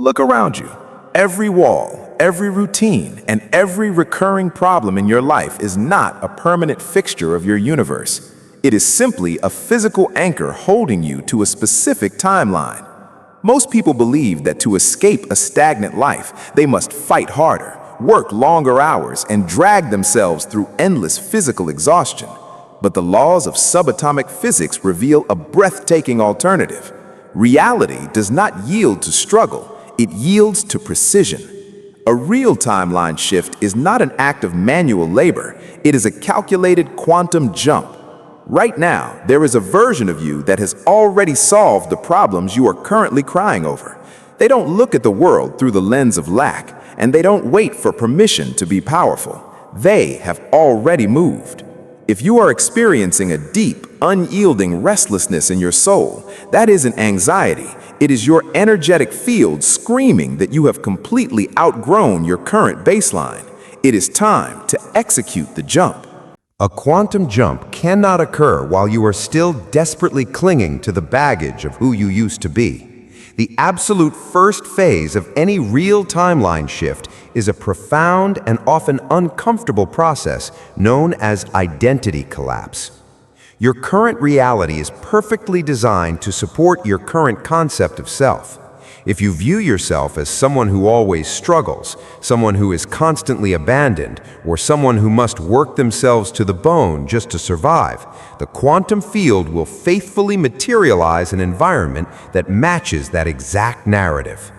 Look around you. Every wall, every routine, and every recurring problem in your life is not a permanent fixture of your universe. It is simply a physical anchor holding you to a specific timeline. Most people believe that to escape a stagnant life, they must fight harder, work longer hours, and drag themselves through endless physical exhaustion. But the laws of subatomic physics reveal a breathtaking alternative. Reality does not yield to struggle, it yields to precision. A real timeline shift is not an act of manual labor, it is a calculated quantum jump. Right now, there is a version of you that has already solved the problems you are currently crying over. They don't look at the world through the lens of lack, and they don't wait for permission to be powerful. They have already moved. If you are experiencing a deep, unyielding restlessness in your soul, that isn't anxiety. It is your energetic field screaming that you have completely outgrown your current baseline. It is time to execute the jump. A quantum jump cannot occur while you are still desperately clinging to the baggage of who you used to be. The absolute first phase of any real timeline shift is a profound and often uncomfortable process known as identity collapse. Your current reality is perfectly designed to support your current concept of self. If you view yourself as someone who always struggles, someone who is constantly abandoned, or someone who must work themselves to the bone just to survive, the quantum field will faithfully materialize an environment that matches that exact narrative.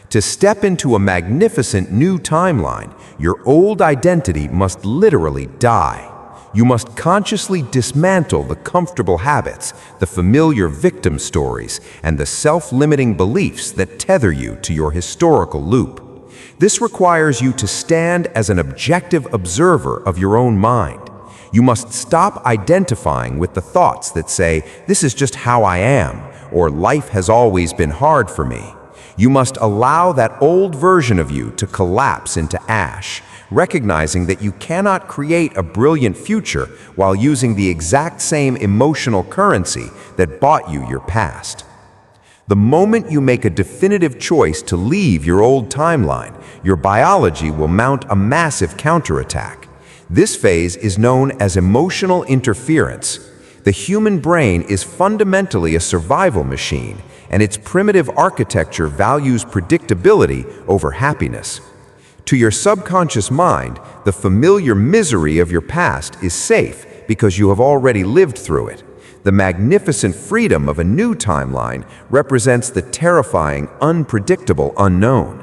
To step into a magnificent new timeline, your old identity must literally die. You must consciously dismantle the comfortable habits, the familiar victim stories, and the self-limiting beliefs that tether you to your historical loop. This requires you to stand as an objective observer of your own mind. You must stop identifying with the thoughts that say, "This is just how I am," or "Life has always been hard for me." You must allow that old version of you to collapse into ash, recognizing that you cannot create a brilliant future while using the exact same emotional currency that bought you your past. The moment you make a definitive choice to leave your old timeline, your biology will mount a massive counterattack. This phase is known as emotional interference. The human brain is fundamentally a survival machine, and its primitive architecture values predictability over happiness. To your subconscious mind, the familiar misery of your past is safe because you have already lived through it. The magnificent freedom of a new timeline represents the terrifying, unpredictable unknown.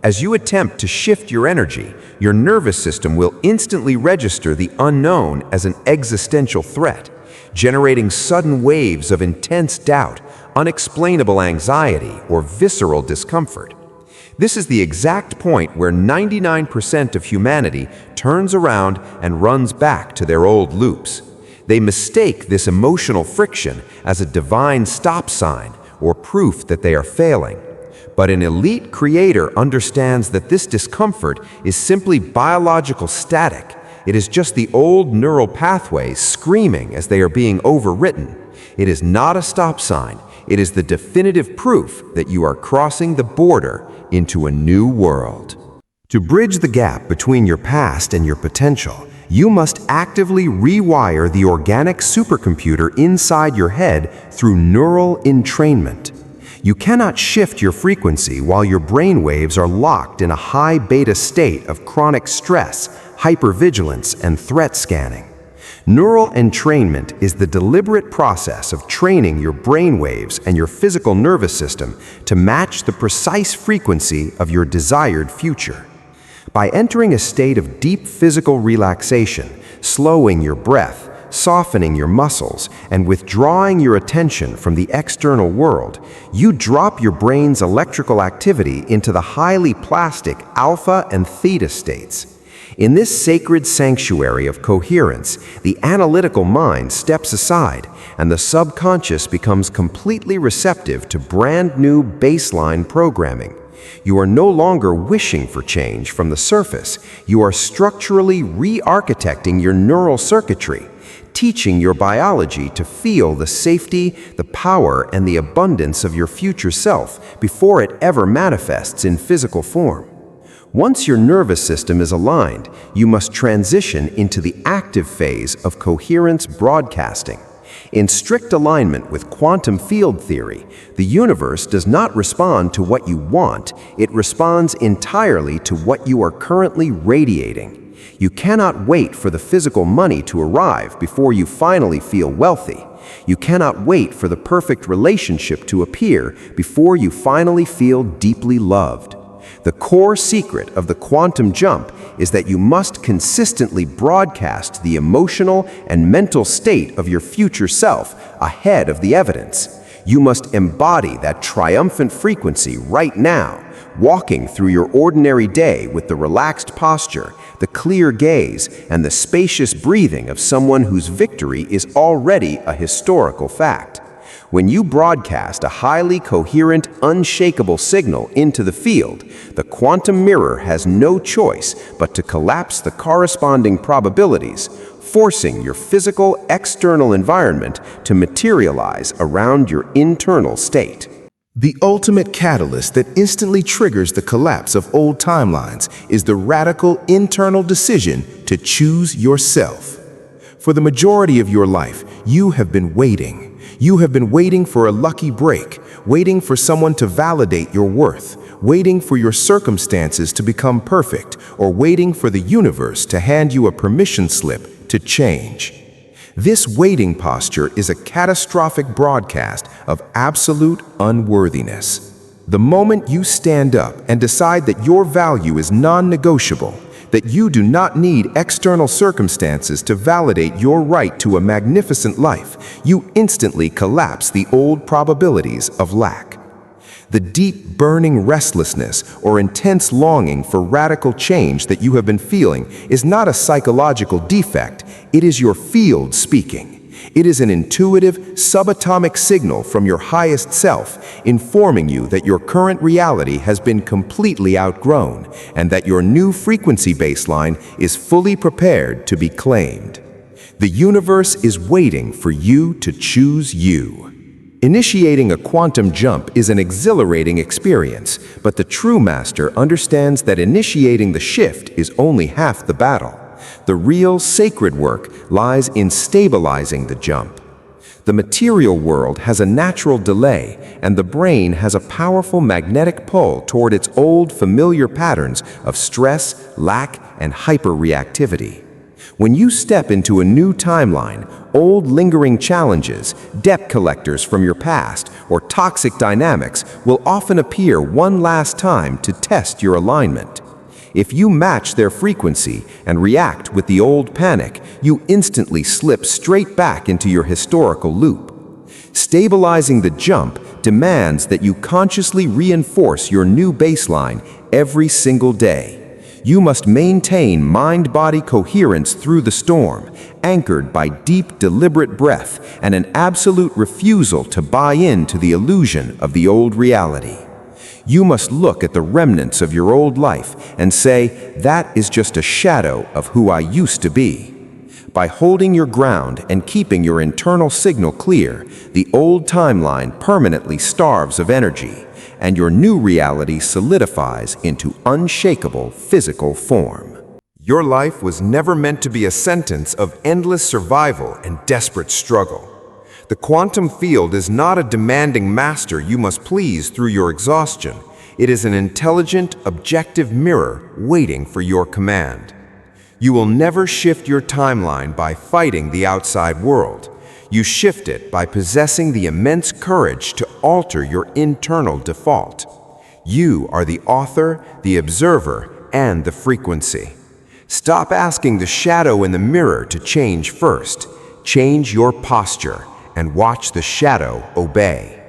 As you attempt to shift your energy, your nervous system will instantly register the unknown as an existential threat, generating sudden waves of intense doubt, unexplainable anxiety, or visceral discomfort. This is the exact point where 99% of humanity turns around and runs back to their old loops. They mistake this emotional friction as a divine stop sign or proof that they are failing. But an elite creator understands that this discomfort is simply biological static. It is just the old neural pathways screaming as they are being overwritten. It is not a stop sign. It is the definitive proof that you are crossing the border into a new world. To bridge the gap between your past and your potential, you must actively rewire the organic supercomputer inside your head through neural entrainment. You cannot shift your frequency while your brainwaves are locked in a high beta state of chronic stress, hypervigilance, and threat scanning. Neural entrainment is the deliberate process of training your brainwaves and your physical nervous system to match the precise frequency of your desired future. By entering a state of deep physical relaxation, slowing your breath, softening your muscles, and withdrawing your attention from the external world, you drop your brain's electrical activity into the highly plastic alpha and theta states. In this sacred sanctuary of coherence, the analytical mind steps aside, and the subconscious becomes completely receptive to brand new baseline programming. You are no longer wishing for change from the surface. You are structurally re-architecting your neural circuitry, teaching your biology to feel the safety, the power, and the abundance of your future self before it ever manifests in physical form. Once your nervous system is aligned, you must transition into the active phase of coherence broadcasting. In strict alignment with quantum field theory, the universe does not respond to what you want, it responds entirely to what you are currently radiating. You cannot wait for the physical money to arrive before you finally feel wealthy. You cannot wait for the perfect relationship to appear before you finally feel deeply loved. The core secret of the quantum jump is that you must consistently broadcast the emotional and mental state of your future self ahead of the evidence. You must embody that triumphant frequency right now, walking through your ordinary day with the relaxed posture, the clear gaze, and the spacious breathing of someone whose victory is already a historical fact. When you broadcast a highly coherent, unshakable signal into the field, the quantum mirror has no choice but to collapse the corresponding probabilities, forcing your physical external environment to materialize around your internal state. The ultimate catalyst that instantly triggers the collapse of old timelines is the radical internal decision to choose yourself. For the majority of your life, you have been waiting. You have been waiting for a lucky break, waiting for someone to validate your worth, waiting for your circumstances to become perfect, or waiting for the universe to hand you a permission slip to change. This waiting posture is a catastrophic broadcast of absolute unworthiness. The moment you stand up and decide that your value is non-negotiable, that you do not need external circumstances to validate your right to a magnificent life, you instantly collapse the old probabilities of lack. The deep, burning restlessness or intense longing for radical change that you have been feeling is not a psychological defect, it is your field speaking. It is an intuitive, subatomic signal from your highest self, informing you that your current reality has been completely outgrown and that your new frequency baseline is fully prepared to be claimed. The universe is waiting for you to choose you. Initiating a quantum jump is an exhilarating experience, but the true master understands that initiating the shift is only half the battle. The real sacred work lies in stabilizing the jump. The material world has a natural delay, and the brain has a powerful magnetic pull toward its old familiar patterns of stress, lack, and hyperreactivity. When you step into a new timeline, old lingering challenges, debt collectors from your past, or toxic dynamics will often appear one last time to test your alignment. If you match their frequency and react with the old panic, you instantly slip straight back into your historical loop. Stabilizing the jump demands that you consciously reinforce your new baseline every single day. You must maintain mind-body coherence through the storm, anchored by deep, deliberate breath and an absolute refusal to buy into the illusion of the old reality. You must look at the remnants of your old life and say, that is just a shadow of who I used to be. By holding your ground and keeping your internal signal clear, the old timeline permanently starves of energy, and your new reality solidifies into unshakable physical form. Your life was never meant to be a sentence of endless survival and desperate struggle. The quantum field is not a demanding master you must please through your exhaustion. It is an intelligent, objective mirror waiting for your command. You will never shift your timeline by fighting the outside world. You shift it by possessing the immense courage to alter your internal default. You are the author, the observer, and the frequency. Stop asking the shadow in the mirror to change first. Change your posture and watch the shadow obey.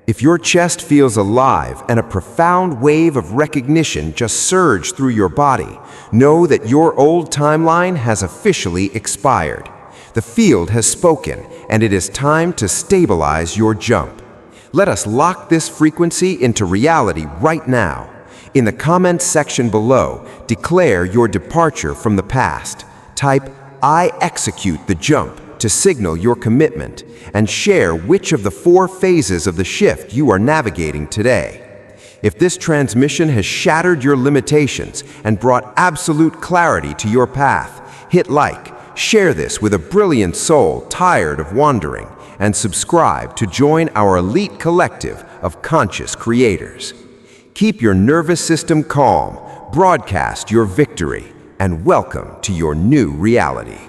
If your chest feels alive and a profound wave of recognition just surged through your body, know that your old timeline has officially expired. The field has spoken, and it is time to stabilize your jump. Let us lock this frequency into reality right now. In the comments section below, declare your departure from the past. Type, "I execute the jump," to signal your commitment and share which of the 4 phases of the shift you are navigating today. If this transmission has shattered your limitations and brought absolute clarity to your path, hit like, share this with a brilliant soul tired of wandering, and subscribe to join our elite collective of conscious creators. Keep your nervous system calm, broadcast your victory, and welcome to your new reality.